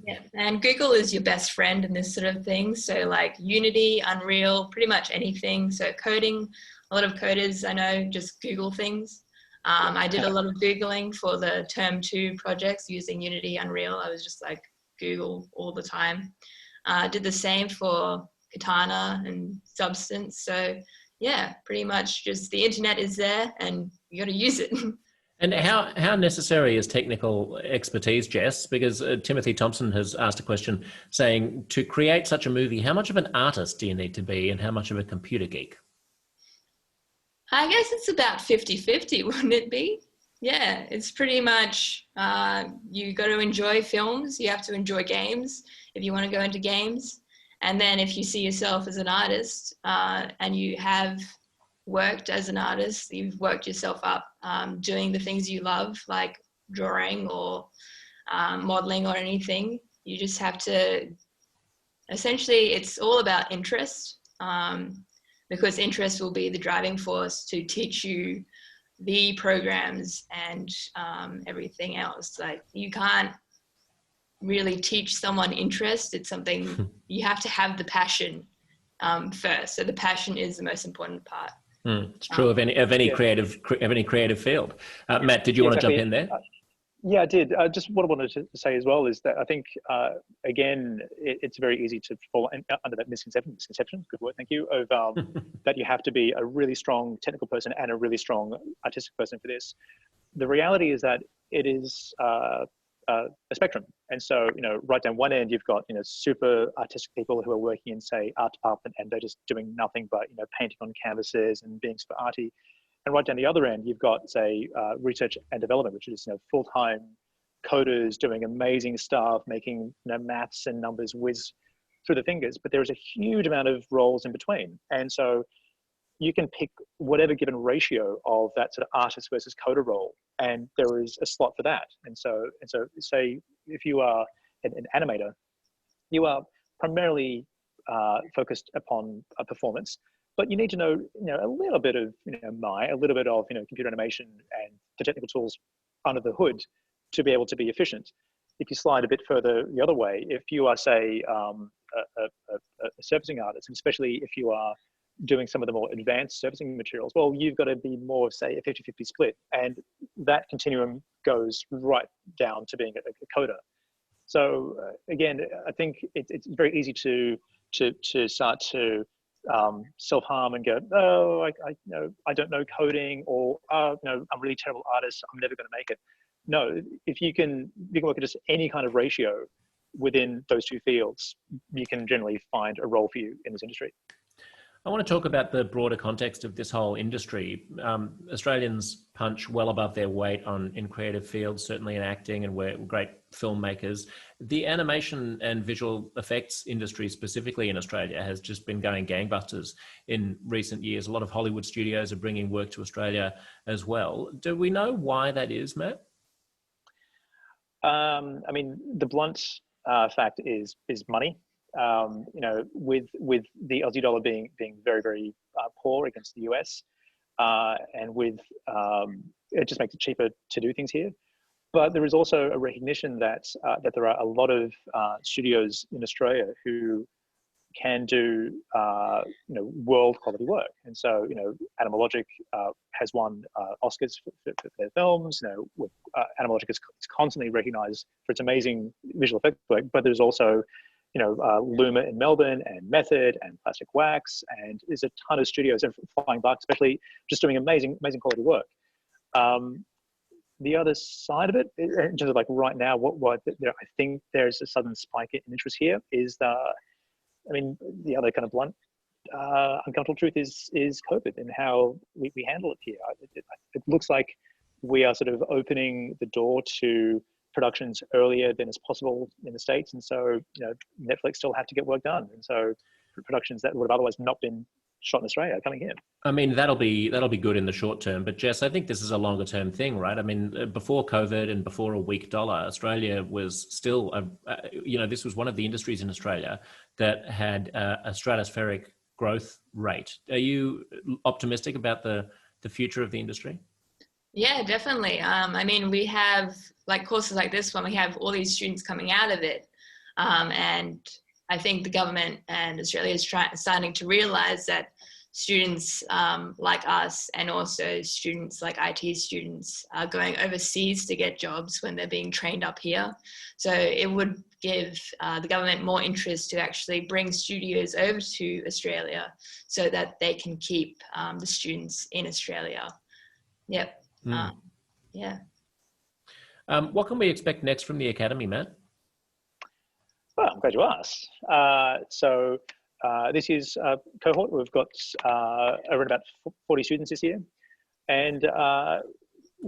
Yeah, and Google is your best friend in this sort of thing. So like Unity, Unreal, pretty much anything. So coding, a lot of coders I know just Google things. I did a lot of Googling for the term 2 projects using Unity, Unreal. I was just like Google all the time. Did the same for Katana and Substance. So yeah, pretty much just the internet is there and you got to use it. And how necessary is technical expertise, Jess? Because Timothy Thompson has asked a question saying, to create such a movie, how much of an artist do you need to be and how much of a computer geek? I guess it's about 50-50, wouldn't it be? Yeah, it's pretty much, you got to enjoy films, you have to enjoy games if you want to go into games. And then if you see yourself as an artist and you have worked as an artist, you've worked yourself up doing the things you love, like drawing or modeling or anything. You just have to, essentially, it's all about interest, because interest will be the driving force to teach you the programs and everything else. Like you can't really teach someone interest. It's something you have to have the passion first. So the passion is the most important part. It's true of any creative field. Matt, did you want to jump in there? Yeah, I did. Just what I wanted to say as well is that I think, again, it's very easy to fall under that misconception, good word, thank you, of that you have to be a really strong technical person and a really strong artistic person for this. The reality is that it is a spectrum. And so, right down one end, you've got, super artistic people who are working in, say, art department, and they're just doing nothing but, painting on canvases and being super arty. And right down the other end, you've got, say, research and development, which is, full-time coders doing amazing stuff, making, maths and numbers whiz through the fingers. But there is a huge amount of roles in between. And so you can pick whatever given ratio of that sort of artist versus coder role, and there is a slot for that. And so say if you are an animator, you are primarily focused upon a performance, but you need to know, a little bit of, a little bit of, computer animation and the technical tools under the hood to be able to be efficient. if you slide a bit further the other way, if you are, say, a surfacing artist, and especially if you are doing some of the more advanced surfacing materials, well, you've got to be more, say, a 50-50 split. And that continuum goes right down to being a coder. So again, I think it's very easy to start to self-harm and go, oh, I don't know coding, or oh, no, I'm a really terrible artist, I'm never going to make it. No, if you can work at just any kind of ratio within those two fields, you can generally find a role for you in this industry. I want to talk about the broader context of this whole industry. Australians punch well above their weight in creative fields, certainly in acting, and we're great filmmakers. The animation and visual effects industry, specifically in Australia, has just been going gangbusters in recent years. A lot of Hollywood studios are bringing work to Australia as well. Do we know why that is, Matt? I mean, the blunt fact is money. With the Aussie dollar being very, very poor against the US, and with it just makes it cheaper to do things here. But there is also a recognition that there are a lot of studios in Australia who can do world quality work, and so Animal Logic has won Oscars for their films. With Animal Logic is constantly recognised for its amazing visual effects work, but there's also Luma in Melbourne, and Method, and Plastic Wax, and there's a ton of studios, and Flying Buck especially, just doing amazing quality work. The other side of it, in terms of like right now, what I think there's a sudden spike in interest here is the other kind of blunt, uncomfortable truth is COVID and how we handle it here. It looks like we are sort of opening the door to productions earlier than is possible in the States, and so Netflix still have to get work done, and so productions that would have otherwise not been shot in Australia are coming here. I mean, that'll be good in the short term, but Jess, I think this is a longer term thing, right? I mean, before COVID and before a weak dollar, Australia was still this was one of the industries in Australia that had a stratospheric growth rate. Are you optimistic about the future of the industry? Yeah, definitely. I mean, we have like courses like this one, we have all these students coming out of it. And I think the government and Australia is starting to realize that students like us, and also students like IT students, are going overseas to get jobs when they're being trained up here. So it would give the government more interest to actually bring studios over to Australia so that they can keep the students in Australia. Yep. Yeah. What can we expect next from the Academy, Matt? Well, I'm glad you asked. This is a cohort. We've got around about 40 students this year. And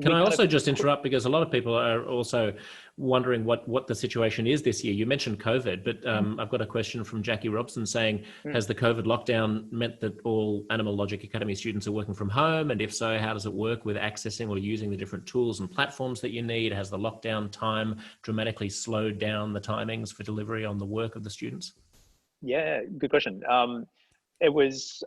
can I also just interrupt, because a lot of people are also wondering what the situation is this year. You mentioned COVID, but I've got a question from Jackie Robson saying, has the COVID lockdown meant that all Animal Logic Academy students are working from home? And if so, how does it work with accessing or using the different tools and platforms that you need? Has the lockdown time dramatically slowed down the timings for delivery on the work of the students? Yeah, good question. It was...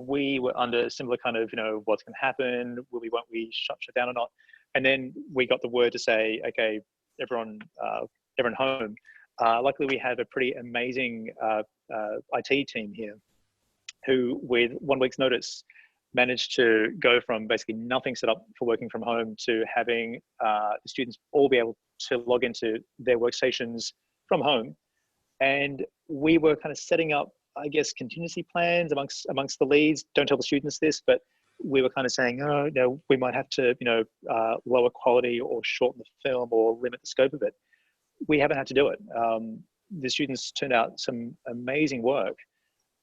we were under a similar kind of, what's going to happen? Won't we shut down or not? And then we got the word to say, okay, everyone home. Luckily, we have a pretty amazing IT team here who, with 1 week's notice, managed to go from basically nothing set up for working from home to having the students all be able to log into their workstations from home. And we were kind of setting up, I guess, contingency plans amongst the leads. Don't tell the students this, but we were kind of saying, we might have to, lower quality or shorten the film or limit the scope of it. We haven't had to do it. The students turned out some amazing work,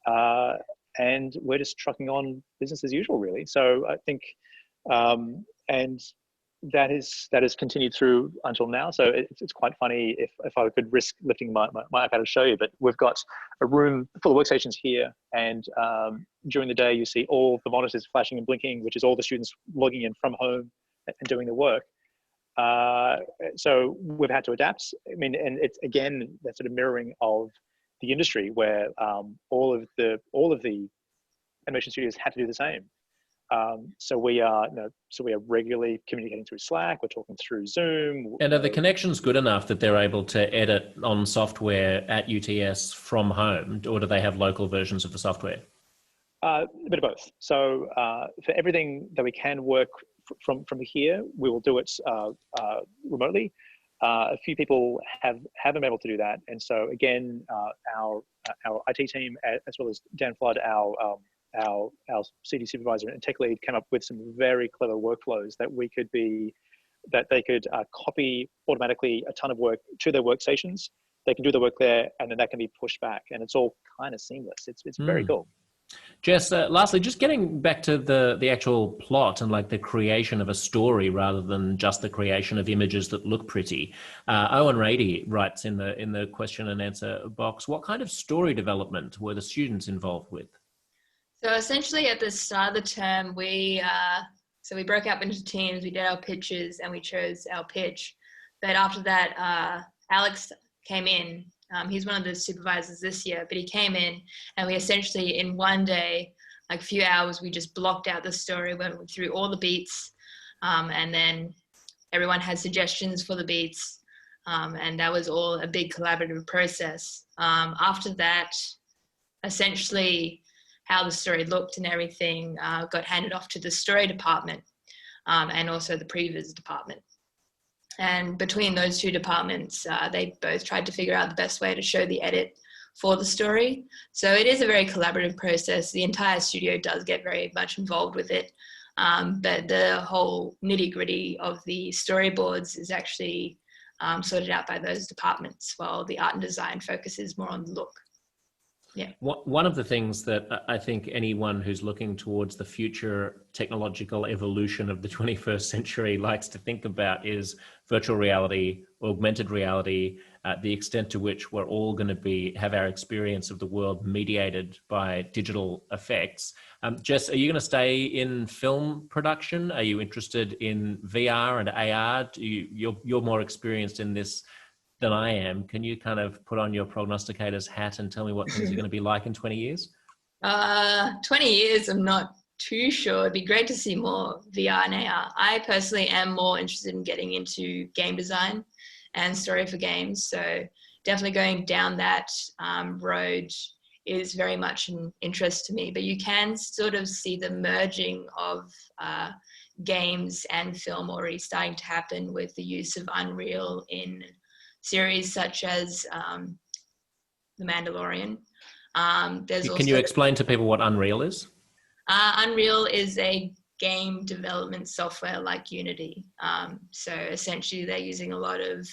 and we're just trucking on business as usual, really. So I think, and that has continued through until now. So it's quite funny if I could risk lifting my iPad to show you, but we've got a room full of workstations here, and during the day you see all the monitors flashing and blinking, which is all the students logging in from home and doing the work. So we've had to adapt. I mean, and it's again that sort of mirroring of the industry where all of the animation studios had to do the same. So we are, so we are regularly communicating through Slack. We're talking through Zoom. And are the connections good enough that they're able to edit on software at UTS from home, or do they have local versions of the software? A bit of both. So for everything that we can work from here, we will do it remotely. A few people haven't been able to do that, and so again, our IT team, as well as Dan Flood, our CD supervisor and tech lead, came up with some very clever workflows that they could copy automatically a ton of work to their workstations. They can do the work there, and then that can be pushed back, and it's all kind of seamless. It's very cool. Jess, lastly, just getting back to the actual plot and like the creation of a story rather than just the creation of images that look pretty. Owen Rady writes in the question and answer box, what kind of story development were the students involved with? So essentially at the start of the term, we broke up into teams, we did our pitches and we chose our pitch. But after that, Alex came in. He's one of the supervisors this year, but he came in and we essentially in one day, like a few hours, we just blocked out the story, went through all the beats, and then everyone had suggestions for the beats, and that was all a big collaborative process. After that, essentially how the story looked and everything got handed off to the story department and also the previs department. And between those two departments, they both tried to figure out the best way to show the edit for the story. So it is a very collaborative process. The entire studio does get very much involved with it. But the whole nitty-gritty of the storyboards is actually sorted out by those departments, while the art and design focuses more on the look. Yeah. One of the things that I think anyone who's looking towards the future technological evolution of the 21st century likes to think about is virtual reality, augmented reality, the extent to which we're all going to have our experience of the world mediated by digital effects. Jess, are you going to stay in film production? Are you interested in VR and AR? You're more experienced in this than I am. Can you kind of put on your prognosticator's hat and tell me what things are going to be like in 20 years? 20 years, I'm not too sure. It'd be great to see more VR and AR. I personally am more interested in getting into game design and story for games. So definitely going down that road is very much an interest to me. But you can sort of see the merging of games and film already starting to happen with the use of Unreal in series such as The Mandalorian. Can you explain to people what Unreal is? Unreal is a game development software like Unity. So essentially they're using a lot of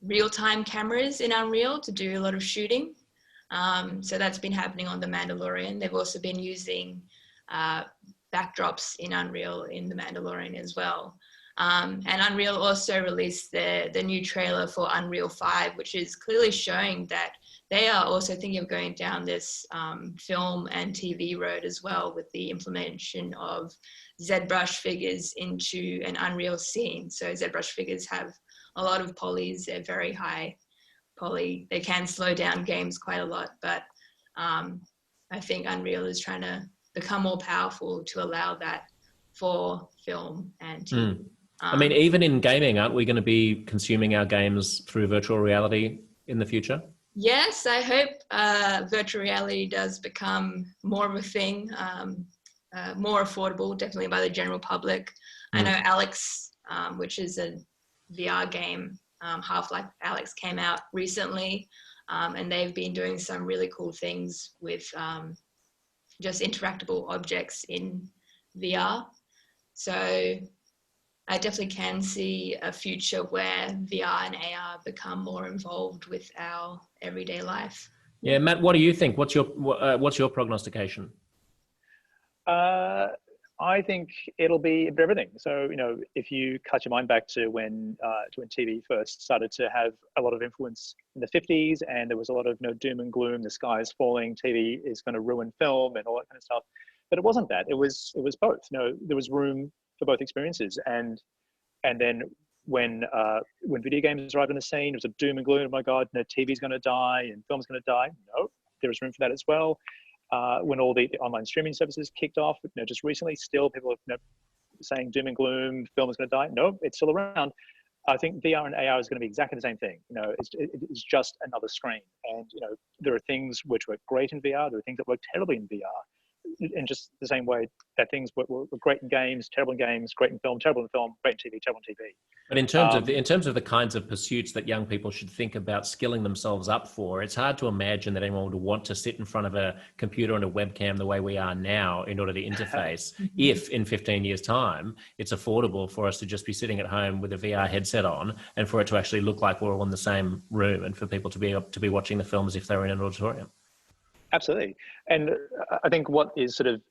real-time cameras in Unreal to do a lot of shooting. So that's been happening on The Mandalorian. They've also been using backdrops in Unreal in The Mandalorian as well. And Unreal also released the new trailer for Unreal 5, which is clearly showing that they are also thinking of going down this film and TV road as well, with the implementation of ZBrush figures into an Unreal scene. So ZBrush figures have a lot of polys, they're very high poly. They can slow down games quite a lot, but I think Unreal is trying to become more powerful to allow that for film and TV. I mean, even in gaming, aren't we going to be consuming our games through virtual reality in the future? Yes, I hope virtual reality does become more of a thing, more affordable, definitely by the general public. I know Alex, which is a VR game, Half-Life Alex came out recently, and they've been doing some really cool things with just interactable objects in VR. So I definitely can see a future where VR and AR become more involved with our everyday life. Yeah, Matt, what do you think? What's your prognostication? I think it'll be a bit of everything. So, if you cut your mind back to when TV first started to have a lot of influence in the 50s, and there was a lot of doom and gloom, the sky is falling, TV is going to ruin film and all that kind of stuff. But it wasn't that. It was both. There was room for both experiences, and then when video games arrived on the scene, it was a doom and gloom. Oh my God, TV's going to die and film's going to die. No, there was room for that as well. when all the online streaming services kicked off, just recently, still people are saying doom and gloom, film is going to die. No, it's still around. I think VR and AR is going to be exactly the same thing. It's just another screen. And, there are things which work great in VR. There are things that work terribly in VR. In just the same way that things were great in games, terrible in games, great in film, terrible in film, great in TV, terrible in TV. But in terms of the kinds of pursuits that young people should think about skilling themselves up for, it's hard to imagine that anyone would want to sit in front of a computer and a webcam the way we are now in order to interface. If in 15 years' time, it's affordable for us to just be sitting at home with a VR headset on, and for it to actually look like we're all in the same room, and for people to be watching the film as if they were in an auditorium. Absolutely. And I think what is sort of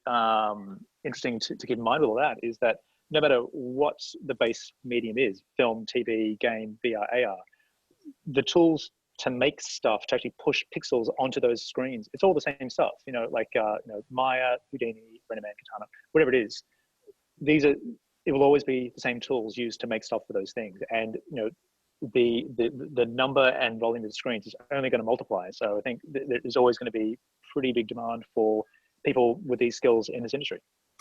interesting to keep in mind with all that is that no matter what the base medium is, film, TV, game, VR, AR, the tools to make stuff, to actually push pixels onto those screens, it's all the same stuff, like Maya, Houdini, Renoman, Katana, whatever it is. It will always be the same tools used to make stuff for those things. And, the number and volume of the screens is only going to multiply. So I think there's always going to be pretty big demand for people with these skills in this industry.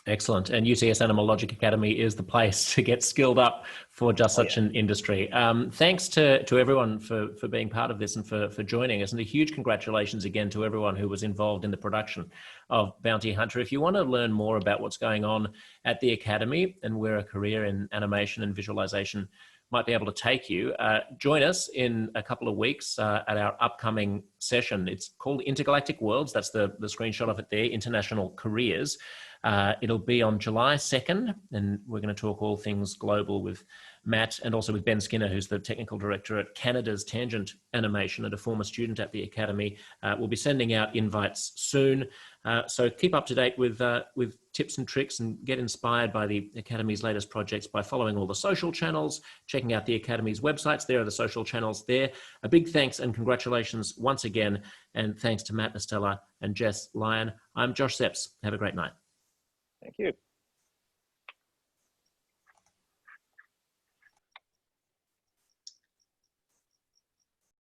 Excellent. And UTS Animal Logic Academy is the place to get skilled up for just such an industry. Thanks to everyone for being part of this and for joining us. And a huge congratulations again to everyone who was involved in the production of Bounty Hunter. If you want to learn more about what's going on at the Academy and where a career in animation and visualization might be able to take you, join us in a couple of weeks at our upcoming session. It's called Intergalactic Worlds. That's the screenshot of it there, International Careers. It'll be on July 2nd, and we're going to talk all things global with Matt and also with Ben Skinner, who's the technical director at Canada's Tangent Animation and a former student at the Academy. We'll be sending out invites soon. So keep up to date with tips and tricks and get inspired by the Academy's latest projects by following all the social channels, checking out the Academy's websites. There are the social channels there. A big thanks and congratulations once again. And thanks to Matt Nastella and Jess Lyon. I'm Josh Szeps. Have a great night. Thank you.